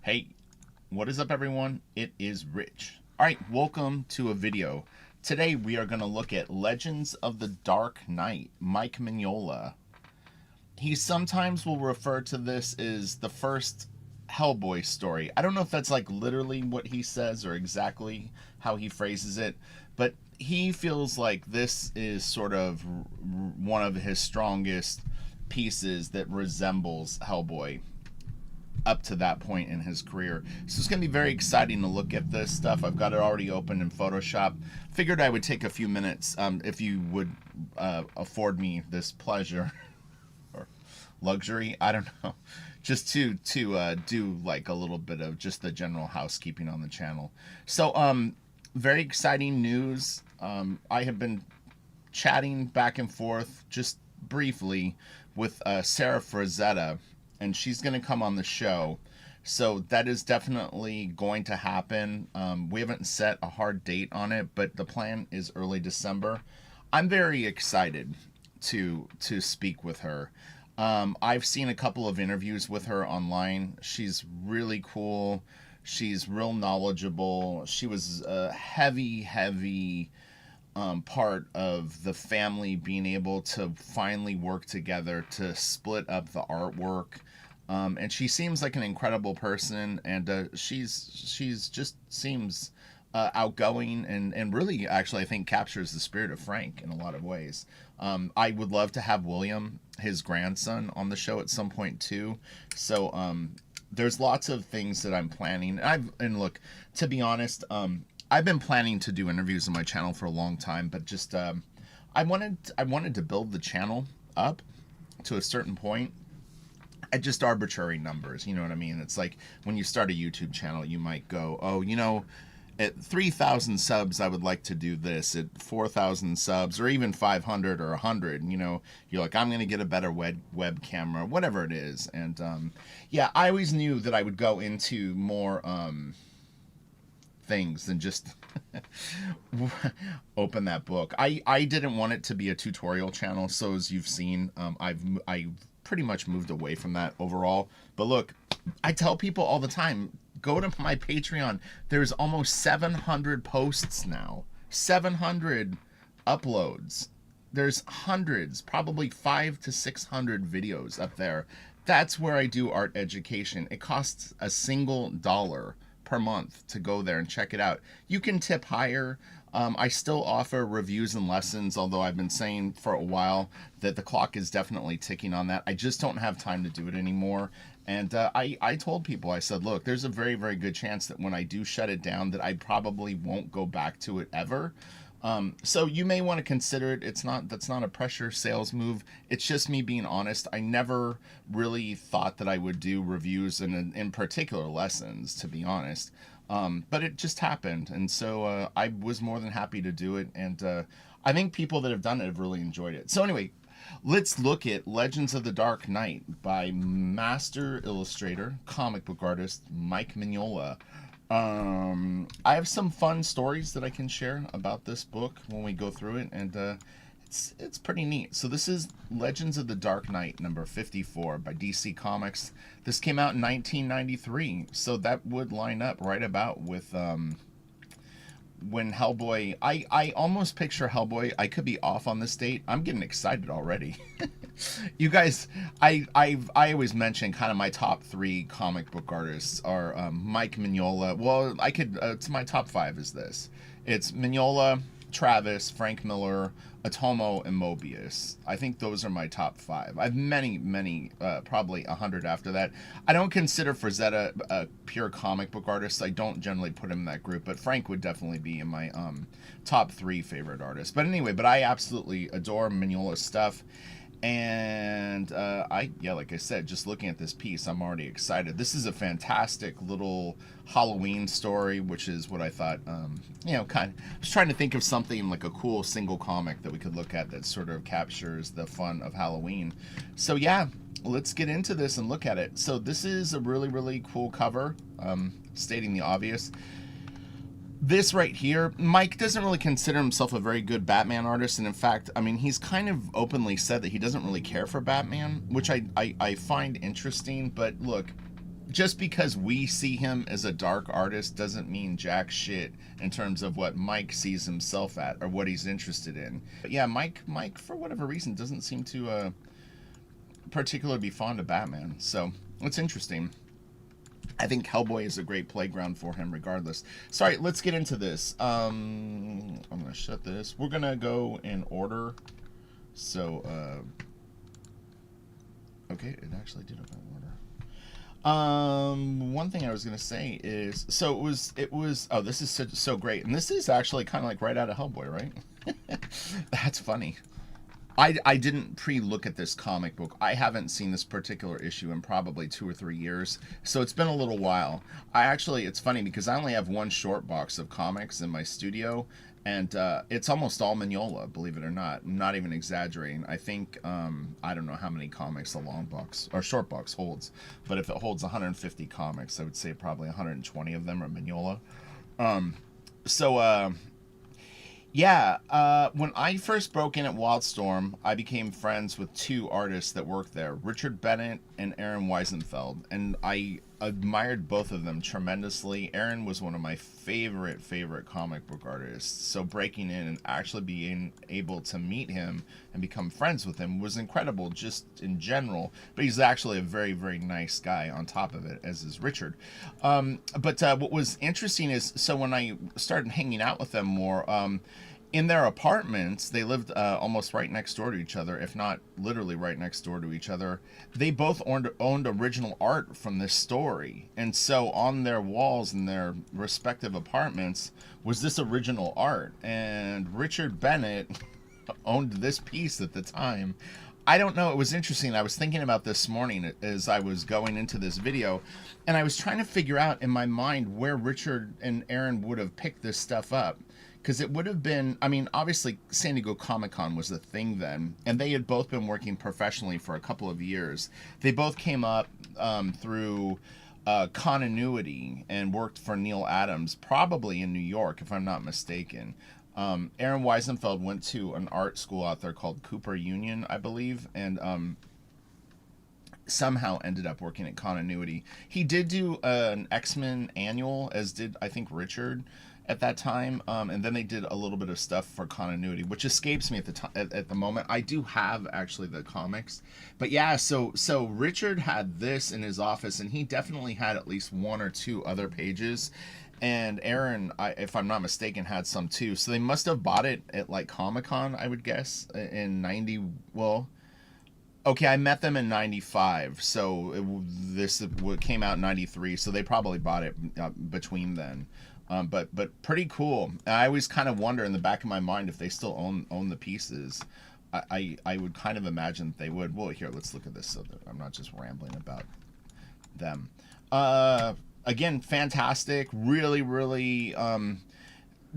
Hey, what is up, everyone? It is Rich. Alright, welcome to a video. Today we are going to look at Legends of the Dark Knight, Mike Mignola. He sometimes will refer to this as the first Hellboy story. I don't know if that's like literally what he says or exactly how he phrases it, but he feels like this is sort of one of his strongest pieces that resembles Hellboy up to that point in his career. So it's going to be very exciting to look at this stuff. I've got it already open in Photoshop. Figured I would take a few minutes if you would afford me this pleasure or luxury. I don't know. Just to do like a little bit of just the general housekeeping on the channel. So very exciting news. I have been chatting back and forth just briefly with Sarah Frazetta, and she's going to come on the show. So that is definitely going to happen. We haven't set a hard date on it, but the plan is early December. I'm very excited to speak with her. I've seen a couple of interviews with her online. She's really cool. She's real knowledgeable. She was a heavy part of the family being able to finally work together to split up the artwork. And she seems like an incredible person, and she's just seems outgoing and really actually I think captures the spirit of Frank in a lot of ways. I would love to have William, his grandson, on the show at some point too. So there's lots of things that I'm planning. And look, to be honest, I've been planning to do interviews on my channel for a long time, but just I wanted to build the channel up to a certain point at just arbitrary numbers. You know what I mean? It's like when you start a YouTube channel, you might go, oh, you know, at 3,000 subs, I would like to do this. At 4,000 subs, or even 500 or 100, you know, you're like, I'm going to get a better web camera, whatever it is. And yeah, I always knew that I would go into more things than just open that book. I didn't want it to be a tutorial channel, so as you've seen, I pretty much moved away from that overall. But look, I tell people all the time, go to my Patreon. There's almost 700 posts now, 700 uploads. There's hundreds, probably 500 to 600 videos up there. That's where I do art education. It costs a single dollar per month to go there and check it out. You can tip higher. I still offer reviews and lessons, although I've been saying for a while that the clock is definitely ticking on that. I just don't have time to do it anymore. And I told people, I said, look, there's a very good chance that when I do shut it down that I probably won't go back to it ever. So you may want to consider it. That's not a pressure sales move. It's just me being honest. I never really thought that I would do reviews and in particular lessons, to be honest. But it just happened, and so I was more than happy to do it, and I think people that have done it have really enjoyed it. So anyway, let's look at Legends of the Dark Knight by master illustrator, comic book artist Mike Mignola. I have some fun stories that I can share about this book when we go through it, and it's pretty neat. So this is Legends of the Dark Knight number 54 by DC Comics. This came out in 1993, so that would line up right about with when Hellboy. I almost picture Hellboy. I could be off on this date. I'm getting excited already. You guys, I always mention kind of my top 3 comic book artists are Mike Mignola. Well, I could. It's my top 5 is this. It's Mignola, Travis, Frank Miller, Atomo, and Mobius. I think those are my top 5. I have many, probably 100 after that. I don't consider Frazetta a pure comic book artist. I don't generally put him in that group, but Frank would definitely be in my top 3 favorite artists. But anyway, I absolutely adore Mignola's stuff. And like I said, just looking at this piece, I'm already excited. This is a fantastic little Halloween story, which is what I thought, you know, I was trying to think of something like a cool single comic that we could look at that sort of captures the fun of Halloween. So yeah, let's get into this and look at it. So this is a really cool cover, stating the obvious. This right here, Mike doesn't really consider himself a very good Batman artist, and in fact, I mean, he's kind of openly said that he doesn't really care for Batman, which I find interesting. But look, just because we see him as a dark artist doesn't mean jack shit in terms of what Mike sees himself at or what he's interested in. But yeah, Mike for whatever reason doesn't seem to particularly be fond of Batman. So it's interesting. I think Hellboy is a great playground for him regardless. Sorry, let's get into this. I'm going to shut this. We're going to go in order. So, okay, it actually did it in order. One thing I was going to say is, so it was, oh, this is so great. And this is actually kind of like right out of Hellboy, right? That's funny. I didn't pre-look at this comic book. I haven't seen this particular issue in probably 2 or 3 years, so it's been a little while. It's funny because I only have one short box of comics in my studio, and it's almost all Mignola, believe it or not. I'm not even exaggerating. I think, I don't know how many comics a long box, or short box holds, but if it holds 150 comics, I would say probably 120 of them are Mignola. Yeah, when I first broke in at Wildstorm, I became friends with 2 artists that worked there, Richard Bennett and Aaron Weisenfeld, and I admired both of them tremendously. Aaron was one of my favorite comic book artists, so breaking in and actually being able to meet him and become friends with him was incredible just in general, but he's actually a very nice guy on top of it, as is Richard. But what was interesting is, so when I started hanging out with them more, in their apartments, they lived almost right next door to each other, if not literally right next door to each other. They both owned original art from this story. And so on their walls in their respective apartments was this original art. And Richard Bennett owned this piece at the time. I don't know, it was interesting. I was thinking about this morning as I was going into this video, and I was trying to figure out in my mind where Richard and Aaron would have picked this stuff up. Because it would have been, I mean, obviously San Diego Comic-Con was the thing then, and they had both been working professionally for a couple of years. They both came up through Continuity and worked for Neil Adams, probably in New York, if I'm not mistaken. Aaron Weisenfeld went to an art school out there called Cooper Union, I believe, and somehow ended up working at Continuity. He did do an X-Men annual, as did, I think, Richard at that time, and then they did a little bit of stuff for Continuity, which escapes me at the moment. I do have actually the comics, but yeah, so Richard had this in his office, and he definitely had at least 1 or 2 other pages, and Aaron, if I'm not mistaken, had some too. So they must have bought it at like Comic-Con, I would guess, in 90. Well, okay, I met them in 95, so this came out in 93, so they probably bought it between then. But pretty cool. I always kind of wonder in the back of my mind if they still own the pieces. I would kind of imagine that they would. Well, here, let's look at this so that I'm not just rambling about them. Again, fantastic. Really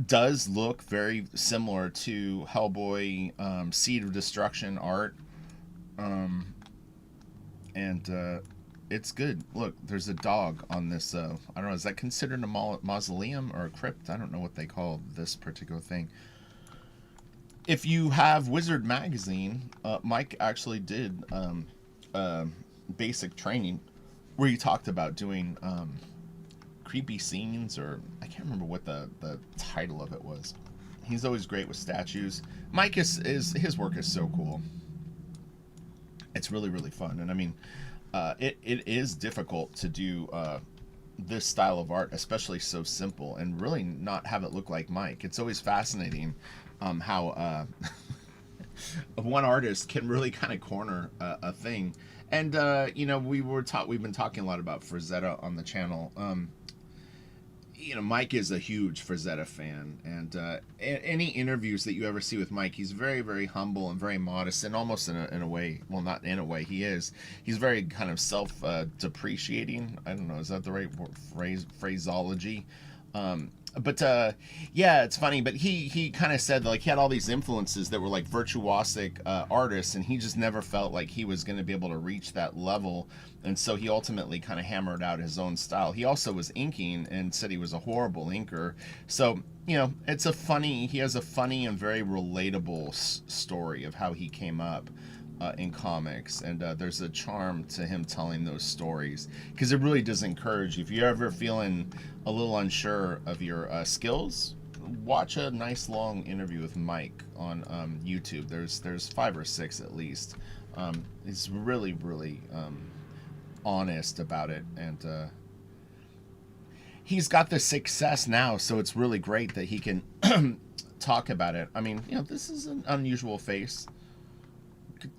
does look very similar to Hellboy, Seed of Destruction art. It's good. Look, there's a dog on this. I don't know. Is that considered a mausoleum or a crypt? I don't know what they call this particular thing. If you have Wizard Magazine, Mike actually did basic training where he talked about doing creepy scenes, or I can't remember what the title of it was. He's always great with statues. Mike is his work is so cool. It's really fun, and I mean. It is difficult to do this style of art, especially so simple, and really not have it look like Mike. It's always fascinating how one artist can really kind of corner a thing. And you know, we've been talking a lot about Frazetta on the channel. You know, Mike is a huge Frazetta fan, and any interviews that you ever see with Mike, he's very humble and very modest, and almost in a way, well, not in a way, he's very kind of self-depreciating. I don't know, is that the right phraseology? But yeah, it's funny, but he kind of said, like, he had all these influences that were like virtuosic artists, and he just never felt like he was going to be able to reach that level, and so he ultimately kind of hammered out his own style. He also was inking and said he was a horrible inker. So, you know, he has a funny and very relatable story of how he came up. in comics, and there's a charm to him telling those stories because it really does encourage you. If you're ever feeling a little unsure of your skills, watch a nice long interview with Mike on YouTube. There's 5 or 6 at least. He's really honest about it, and he's got the success now, so it's really great that he can talk about it. I mean, this is an unusual face.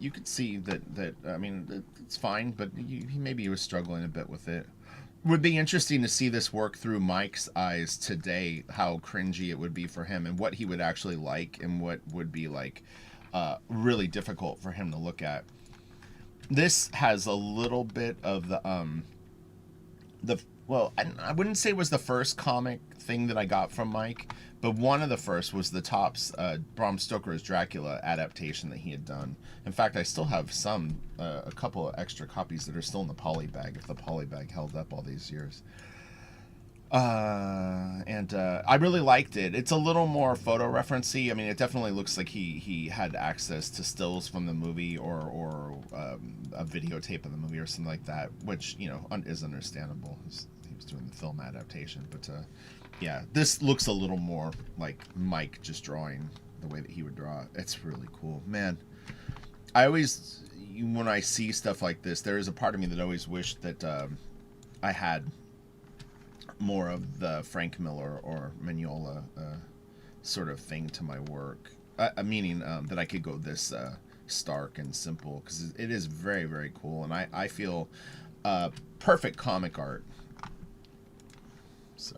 You could see that I mean, it's fine, but maybe he was struggling a bit with it. Would be interesting to see this work through Mike's eyes today, how cringy it would be for him and what he would actually like and what would be like really difficult for him to look at. This has a little bit of the well, I wouldn't say it was the first comic thing that I got from Mike, but one of the first was the Topps Bram Stoker's Dracula adaptation that he had done. In fact, I still have a couple of extra copies that are still in the poly bag, if the poly bag held up all these years. And I really liked it. It's a little more photo referencey. I mean, it definitely looks like he had access to stills from the movie or a videotape of the movie or something like that, which is understandable. He was doing the film adaptation, but yeah, this looks a little more like Mike just drawing the way that he would draw. It's really cool, man. I always, when I see stuff like this, there is a part of me that always wished that I had more of the Frank Miller or Mignola sort of thing to my work. Meaning that I could go this stark and simple, because it is very cool, and I feel perfect comic art. So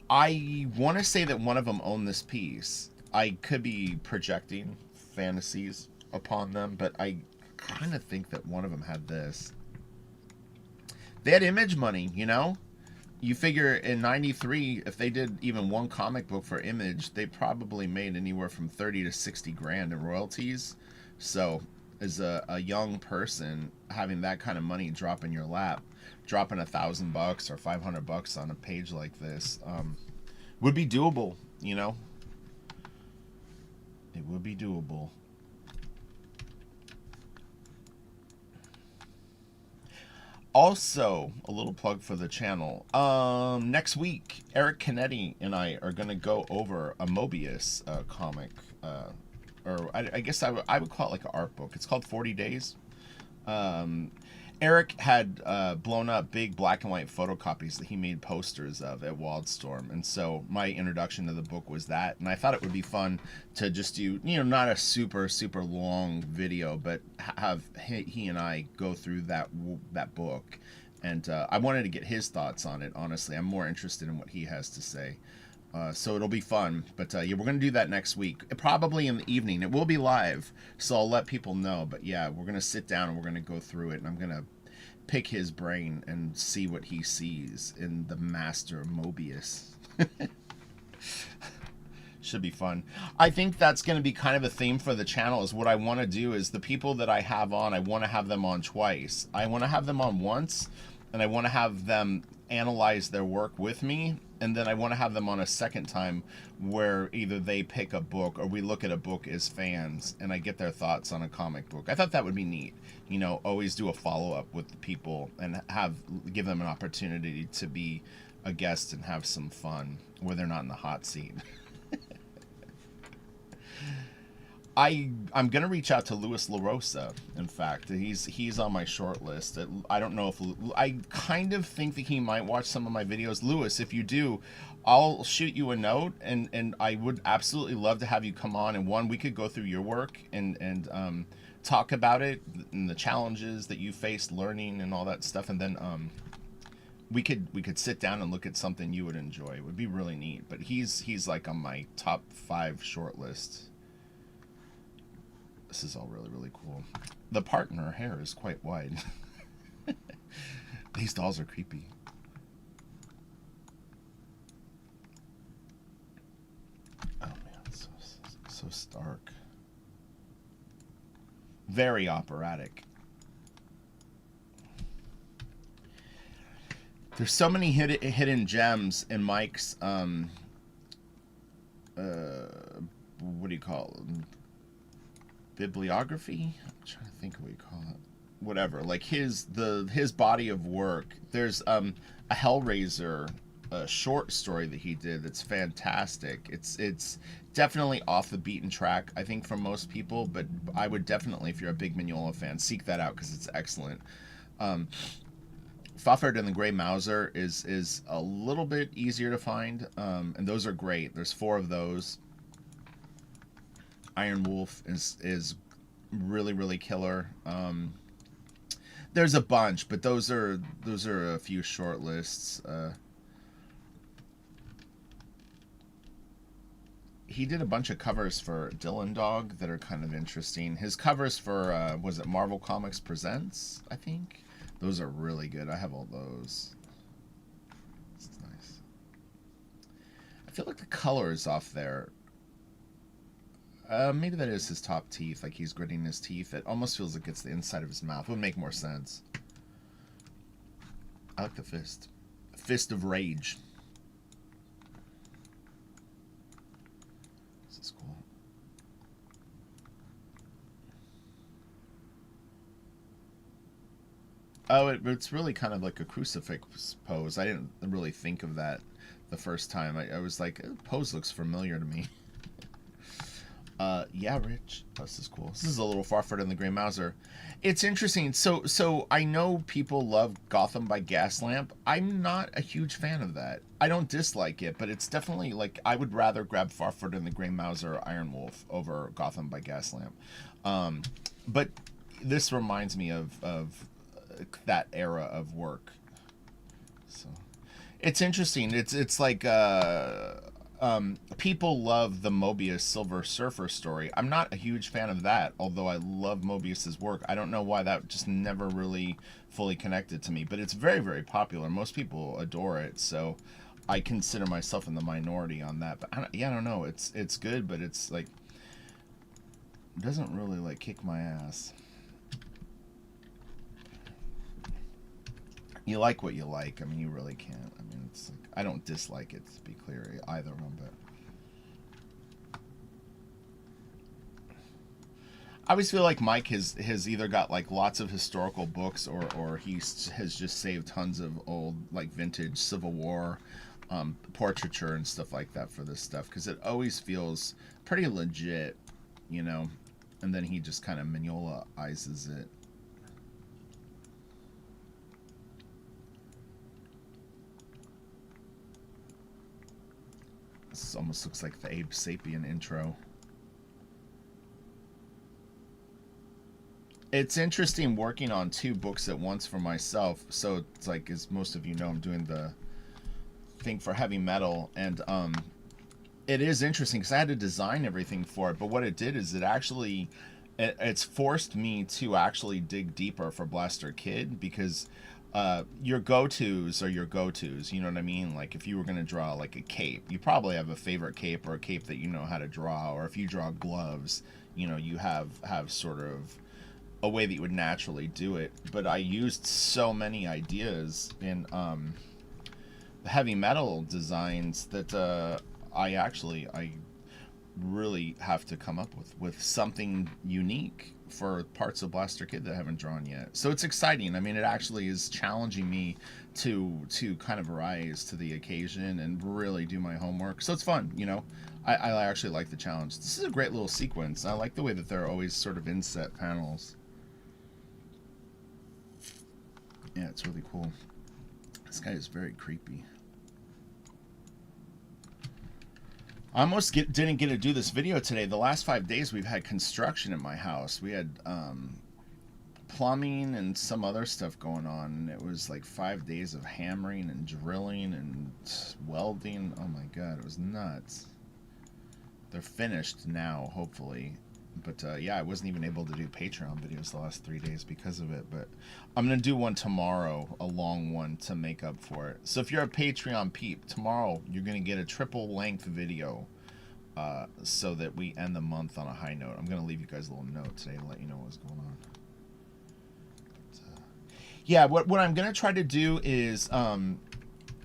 I want to say that one of them owned this piece. I could be projecting fantasies upon them, but I kind of think that one of them had this. They had Image money, You figure in '93, if they did even one comic book for Image, they probably made anywhere from 30 to 60 grand in royalties. So as a young person, having that kind of money drop in your lap, dropping $1,000 or $500 on a page like this, would be doable, It would be doable. Also, a little plug for the channel. Next week, Eric Canetti and I are going to go over a Mobius comic. Or I guess I would call it like an art book. It's called 40 Days. Eric had blown up big black and white photocopies that he made posters of at Wildstorm, and so my introduction to the book was that, and I thought it would be fun to just do, not a super long video, but have he and I go through that book, and I wanted to get his thoughts on it. Honestly, I'm more interested in what he has to say. So it'll be fun, but yeah, we're going to do that next week, probably in the evening. It will be live, so I'll let people know, but yeah, we're going to sit down and we're going to go through it, and I'm going to pick his brain and see what he sees in the master Mobius. Should be fun. I think that's going to be kind of a theme for the channel. Is what I want to do is the people that I have on, I want to have them on twice. I want to have them on once, and I want to have them analyze their work with me, and then I want to have them on a second time where either they pick a book or we look at a book as fans and I get their thoughts on a comic book. I thought that would be neat. Always do a follow-up with the people and give them an opportunity to be a guest and have some fun where they're not in the hot seat. I'm gonna reach out to Louis LaRosa. In fact, he's on my short list. I don't know if I kind of think that he might watch some of my videos. Louis, if you do, I'll shoot you a note, and I would absolutely love to have you come on. And we could go through your work and talk about it and the challenges that you faced learning and all that stuff, and then we could sit down and look at something you would enjoy. It would be really neat. But he's like on my top 5 short list. This is all really cool. The part in her hair is quite wide. These dolls are creepy. Oh man, so stark. Very operatic. There's so many hidden gems in Mike's what do you call them? bibliography. I'm trying to think of what you call it. Whatever, like his body of work. There's a Hellraiser short story that he did that's fantastic. It's definitely off the beaten track, I think, for most people, but I would definitely, if you're a big Mignola fan, seek that out because it's excellent. Um, Fafhrd and the Grey Mouser is a little bit easier to find, and those are great. There's 4 of those. Iron Wolf is really really killer. There's a bunch, but those are a few short lists. He did a bunch of covers for Dylan Dog that are kind of interesting. His covers for was it Marvel Comics Presents, I think. Those are really good. I have all those. It's nice. I feel like the color is off there. Maybe that is his top teeth, like he's gritting his teeth. It almost feels like it's the inside of his mouth. Would make more sense. I like the fist. Fist of Rage. This is cool. Oh, it's really kind of like a crucifix pose. I didn't really think of that the first time. I was like, pose looks familiar to me. Yeah, Rich. Oh, this is cool. This is a little Fafhrd and the Grey Mouser. It's interesting. So I know people love Gotham by Gaslamp. I'm not a huge fan of that. I don't dislike it, but it's definitely like I would rather grab Fafhrd and the Grey Mouser or Iron Wolf over Gotham by Gaslamp. But this reminds me of that era of work. So it's interesting. It's like people love the Mobius Silver Surfer story. I'm not a huge fan of that, although I love Mobius's work. I don't know why that just never really fully connected to me, but it's very, very popular. Most people adore it, so I consider myself in the minority on that. But I don't know. It's good, but it's like it doesn't really like kick my ass. You like what you like. I mean, you really can't. I mean, it's like, I don't dislike it, to be clear, either one, but I always feel like Mike has either got like lots of historical books or he has just saved tons of old like vintage Civil War portraiture and stuff like that for this stuff, because it always feels pretty legit, you know, and then he just kind of Mignola-izes it. This almost looks like the Abe Sapien intro. It's interesting working on 2 books at once for myself. So it's like, as most of you know, I'm doing the thing for heavy metal, and it is interesting because I had to design everything for it. But what it did is it's forced me to actually dig deeper for Blaster Kid, because your go-tos are your go-tos, you know what I mean? Like if you were going to draw like a cape, you probably have a favorite cape or a cape that you know how to draw, or if you draw gloves, you know, you have sort of a way that you would naturally do it. But I used so many ideas in the heavy metal designs that I really have to come up with something unique for parts of Blaster Kid that I haven't drawn yet. So it's exciting. I mean, it actually is challenging me to kind of rise to the occasion and really do my homework. So it's fun, you know. I actually like the challenge. This is a great little sequence. I like the way that they're always sort of inset panels. Yeah, it's really cool. This guy is very creepy. I almost didn't get to do this video today. The last 5 days we've had construction in my house. We had plumbing and some other stuff going on. And it was like 5 days of hammering and drilling and welding. Oh my god, it was nuts. They're finished now, hopefully. But yeah, I wasn't even able to do Patreon videos the last 3 days because of it. But I'm going to do one tomorrow, a long one, to make up for it. So if you're a Patreon peep, tomorrow you're going to get a triple-length video so that we end the month on a high note. I'm going to leave you guys a little note today to let you know what's going on. But, yeah, what I'm going to try to do is I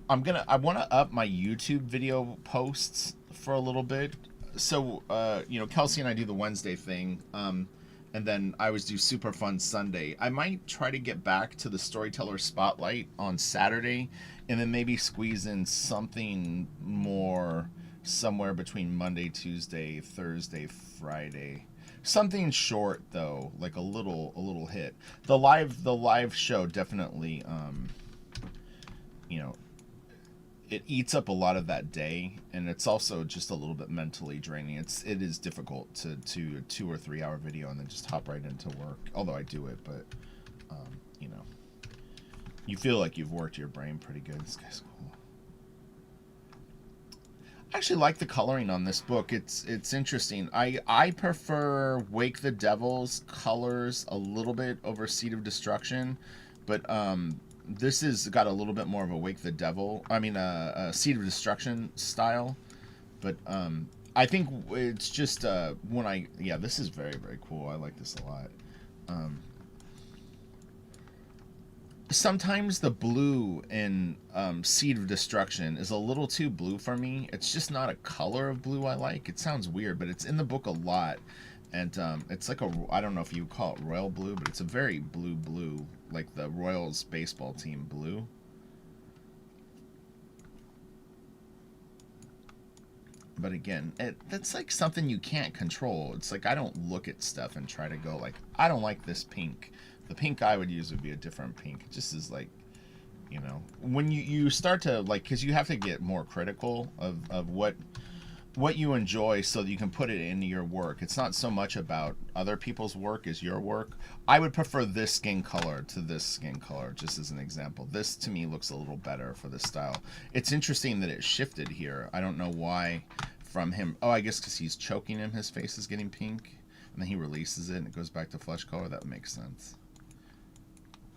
want to up my YouTube video posts for a little bit. you know, Kelsey and I do the Wednesday thing, and then I always do Super Fun Sunday. I might try to get back to the Storyteller Spotlight on Saturday, and then maybe squeeze in something more somewhere between Monday, Tuesday, Thursday, Friday. Something short though, like a little hit. The live show definitely, you know, it eats up a lot of that day, and it's also just a little bit mentally draining. It is difficult to do a 2 or 3 hour video and then just hop right into work. Although I do it, but you know, you feel like you've worked your brain pretty good. This guy's cool. I actually like the coloring on this book. It's interesting. I prefer Wake the Devil's colors a little bit over Seed of Destruction, but this has got a little bit more of a Wake the Devil. I mean, a Seed of Destruction style. But I think it's just yeah, this is very, very cool. I like this a lot. Sometimes the blue in Seed of Destruction is a little too blue for me. It's just not a color of blue I like. It sounds weird, but it's in the book a lot. And it's like I don't know if you call it royal blue, but it's a very blue, like the Royals baseball team blue. But again, that's like something you can't control. It's like I don't look at stuff and try to go like, I don't like this pink. The pink I would use would be a different pink. It just is like, you know, when you start to like, because you have to get more critical of what you enjoy so that you can put it into your work. It's not so much about other people's work as your work. I would prefer this skin color to this skin color, just as an example. This to me looks a little better for this style. It's interesting that it shifted here. I don't know why from him. Oh, I guess because he's choking him, his face is getting pink. And then he releases it and it goes back to flesh color. That makes sense.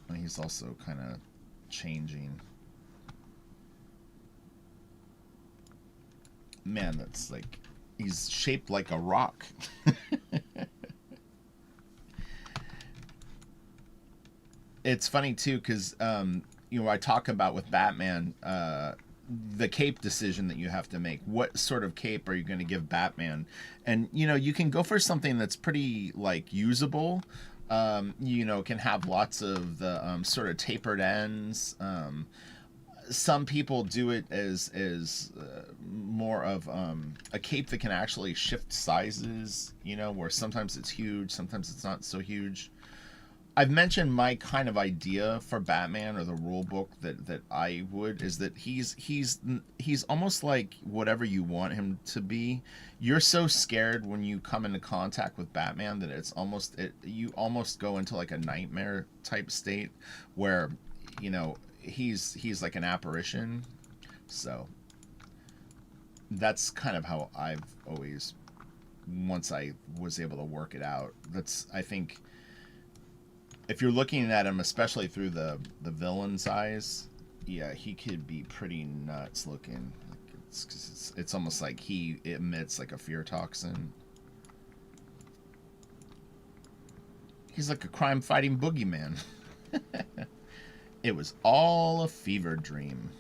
And he's also kind of changing. Man, that's like, he's shaped like a rock. It's funny too, because you know, I talk about with Batman the cape decision that you have to make. What sort of cape are you going to give Batman? And you know, you can go for something that's pretty like usable. You know, can have lots of the sort of tapered ends. Some people do it as more of a cape that can actually shift sizes, you know, where sometimes it's huge, sometimes it's not so huge. I've mentioned my kind of idea for Batman, or the rule book that I would, is that he's almost like whatever you want him to be. You're so scared when you come into contact with Batman that it's almost you almost go into like a nightmare type state where, you know, he's like an apparition. So that's kind of how I've always, once I was able to work it out, that's, I think, if you're looking at him especially through the villain's eyes, yeah, he could be pretty nuts looking. It's almost like he emits like a fear toxin. He's like a crime fighting boogeyman. It was all a fever dream.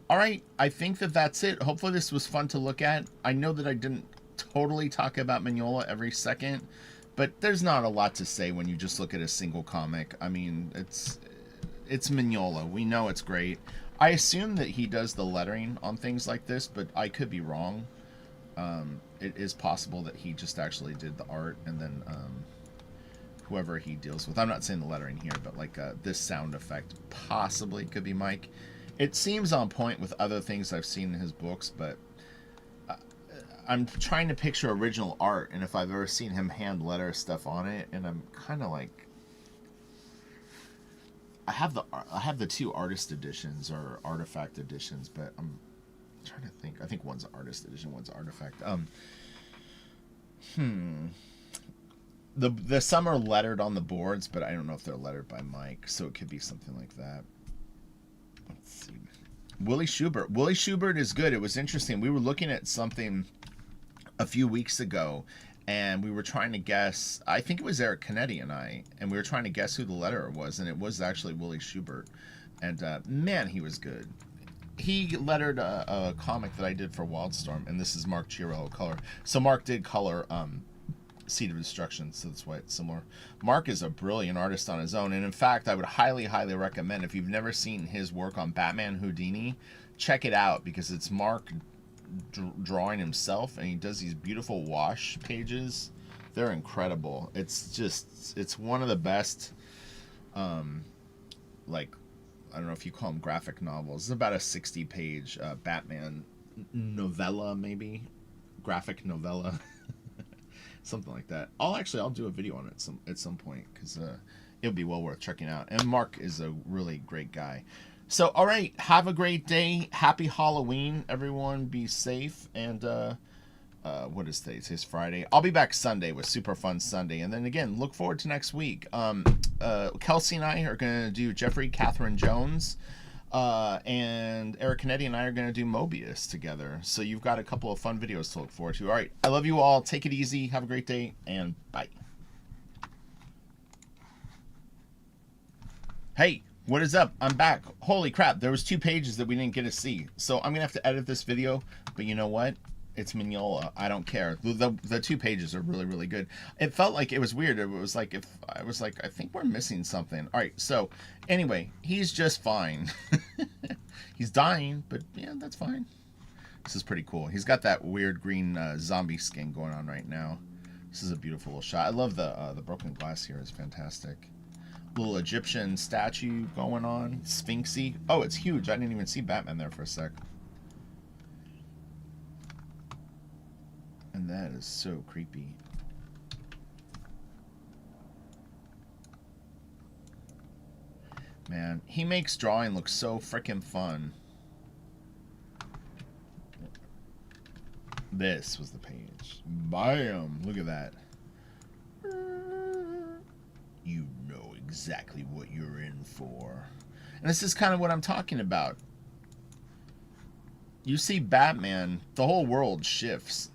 All right, I think that's it. Hopefully this was fun to look at. I know that I didn't totally talk about Mignola every second, but there's not a lot to say when you just look at a single comic. I mean, it's Mignola. We know it's great. I assume that he does the lettering on things like this, but I could be wrong. It is possible that he just actually did the art, and then whoever he deals with. I'm not saying the lettering here, but like this sound effect possibly could be Mike. It seems on point with other things I've seen in his books, but I'm trying to picture original art, and if I've ever seen him hand letter stuff on it, and I'm kind of like, I have the two artist editions or artifact editions, but I'm trying to think. I think one's artist edition, one's artifact. The some are lettered on the boards, but I don't know if they're lettered by Mike, so it could be something like that. Let's see. Willie Schubert. Willie Schubert is good. It was interesting. We were looking at something a few weeks ago, and we were trying to guess. I think it was Eric Canetti and we were trying to guess who the letterer was, and it was actually Willie Schubert. And man, he was good. he lettered a comic that I did for Wildstorm, and this is Mark Chiarello color. So Mark did color Seed of Destruction, so that's why it's similar. Mark is a brilliant artist on his own, and in fact, I would highly, highly recommend, if you've never seen his work on Batman Houdini, check it out, because it's Mark drawing himself, and he does these beautiful wash pages. They're incredible. It's one of the best, like, I don't know if you call them graphic novels. It's about a 60-page Batman novella, maybe, graphic novella. Something like that. I'll do a video on it at some point, because it'll be well worth checking out. And Mark is a really great guy. So, all right, have a great day. Happy Halloween, everyone. Be safe. And what is today? Today's Friday. I'll be back Sunday with Super Fun Sunday. And then again, look forward to next week. Kelsey and I are going to do Jeffrey Catherine Jones. And Eric Canetti and I are going to do Mobius together. So you've got a couple of fun videos to look forward to. All right. I love you all. Take it easy. Have a great day. And bye. Hey, what is up? I'm back. Holy crap. There was 2 pages that we didn't get to see. So I'm going to have to edit this video. But you know what? It's Mignola. I don't care. The 2 pages are really, really good. It felt like it was weird. It was like I think we're missing something. All right. So anyway, he's just fine. He's dying, but yeah, that's fine. This is pretty cool. He's got that weird green zombie skin going on right now. This is a beautiful little shot. I love the broken glass here. It's fantastic. Little Egyptian statue going on. Sphinxy. Oh, it's huge. I didn't even see Batman there for a sec. And that is so creepy. Man, he makes drawing look so freaking fun. This was the page. Bam! Look at that. You know exactly what you're in for. And this is kind of what I'm talking about. You see Batman, the whole world shifts.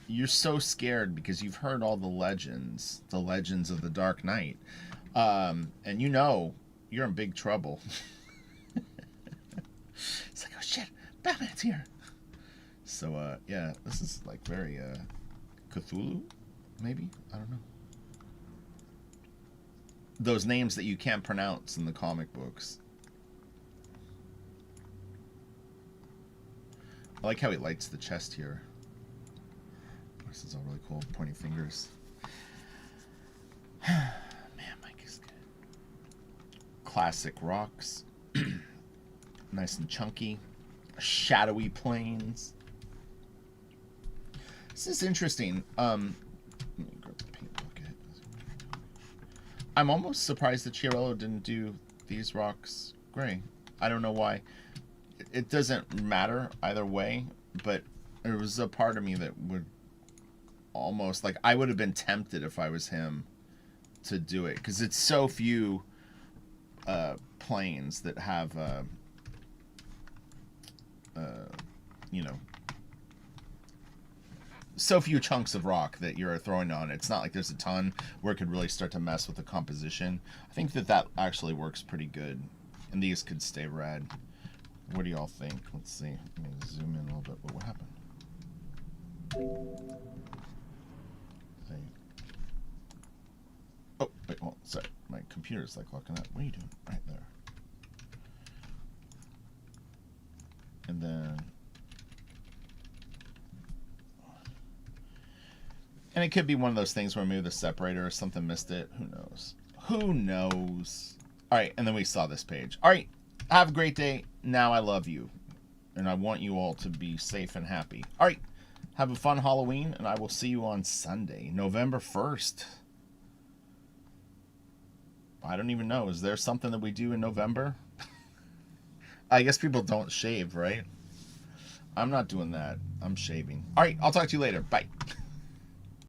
You're so scared because you've heard all the legends of the Dark Knight. And you know you're in big trouble. It's like, oh shit, Batman's here. So, yeah, this is like very Cthulhu, maybe? I don't know. Those names that you can't pronounce in the comic books. I like how he lights the chest here. This is all really cool. Pointing fingers. Man, Mike is good. Classic rocks. Nice and chunky. Shadowy plains. This is interesting. Let me grab the paint bucket. I'm almost surprised that Chiarello didn't do these rocks gray. I don't know why. It doesn't matter either way, but there was a part of me that would almost, like, I would have been tempted if I was him to do it, because it's so few planes that have you know, so few chunks of rock that you're throwing on. It's not like there's a ton where it could really start to mess with the composition. I think that actually works pretty good, and these could stay red. What do y'all think? Let's see. Let me zoom in a little bit. But what happened? Oh, wait, hold on. Sorry. My computer's like locking up. What are you doing? Right there. And then... And it could be one of those things where maybe the separator or something missed it. Who knows? Who knows? All right, and then we saw this page. All right, have a great day. Now I love you. And I want you all to be safe and happy. All right, have a fun Halloween, and I will see you on Sunday, November 1st. I don't even know. Is there something that we do in November? I guess people don't shave, right? I'm not doing that. I'm shaving. All right, I'll talk to you later. Bye.